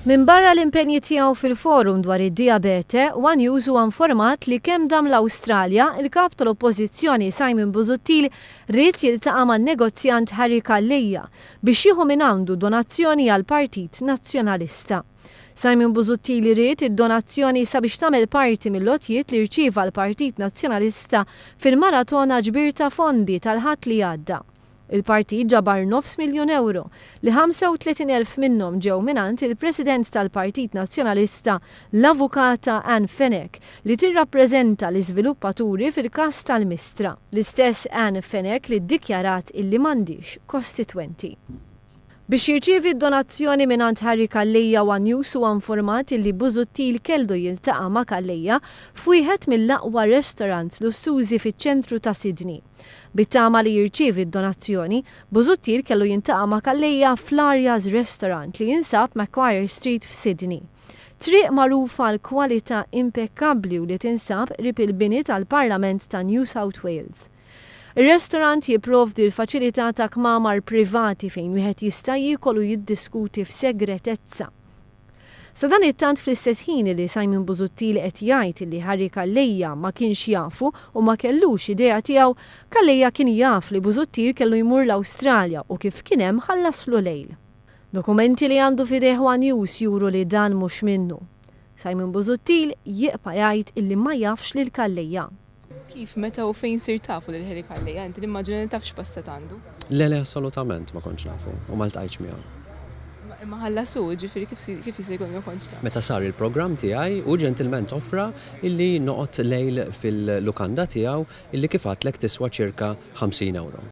Min barra l-impenji tiegħu fil-forum dwar id-diabete, One News huwa informat li kemm dam l-Awstralja, il-kap tal-Opposizzjoni Simon Busuttil ried jiltaqa' man-negozjant Harry Calleia biex jieħu mingħandu donazzjoni għal Partit Nazzjonalista. Simon Busuttil ried id-donazzjoni sabiex tagħmel parti mill-lotjiet li rċieva l-Partit Nazzjonalista fil-maratona ġbir ta' fondi tal-ħadd li għadda. Il-Partit ġabar €9,000,000 li 35,000 minnhom ġew mingħand il-President tal-Partit Nazzjonalista l-Avukata Ann Fenek li tirrappreżenta l-iżviluppaturi fil-każ tal-Mistra. L-istess Ann Fenek li ddikjarat illi m'għandix kostitwenti. Biex jirċievi d-donazzjoni mingħand Harry Calleia, One News huwa informat li Busuttil kellu jiltaqa' ma' Calleia f'wieħed mill-aqwa restaurants lussużi fiċ-ċentru ta' Sydney. Bittama li jirċievi d-donazzjoni, Busuttil kellu jintaqa' ma' Calleia fl-Arya's Restaurant li jinsab Macquarie Street f'Sydney. Triq magħrufa għal kwalità impeccabbli u li tinsab rib il-bini tal-Parlament ta' New South Wales. Ir-restorant jipprovdi l-faċilità ta' kmamar privati fejn wieħed jista' jiekol u jiddiskuti f'segretezza. Sa dan it-tant fl-istess ħin li Simon Busuttil qed jgħid li Harry Calleia ma kienx jafu u ma kellux idea tiegħu, Calleia kien jaf li Busuttil kellu jmur l-Awstralja u kif kien hemm ħallaslu lejl. Dokumenti li għandu fideh One News juru li dan mhux minnu. Simon Busuttil jieqpa' jgħid illi ma jafx lil Calleia. Kif, meta u fejn sir tafu lil Harry Calleia, inti nimmaġina li tafx passat għandu? Le, assolutament ma kontx nafu u ma ltqajtx miegħu. Imma ħallasu, ġifieri kif jista' jkun ma kontx taf? Meta sar il-programm tiegħi u ġentilment offra illi noqgħod lejl fil-lukanda tiegħu illi kif għadlek tiswa ċirka €50.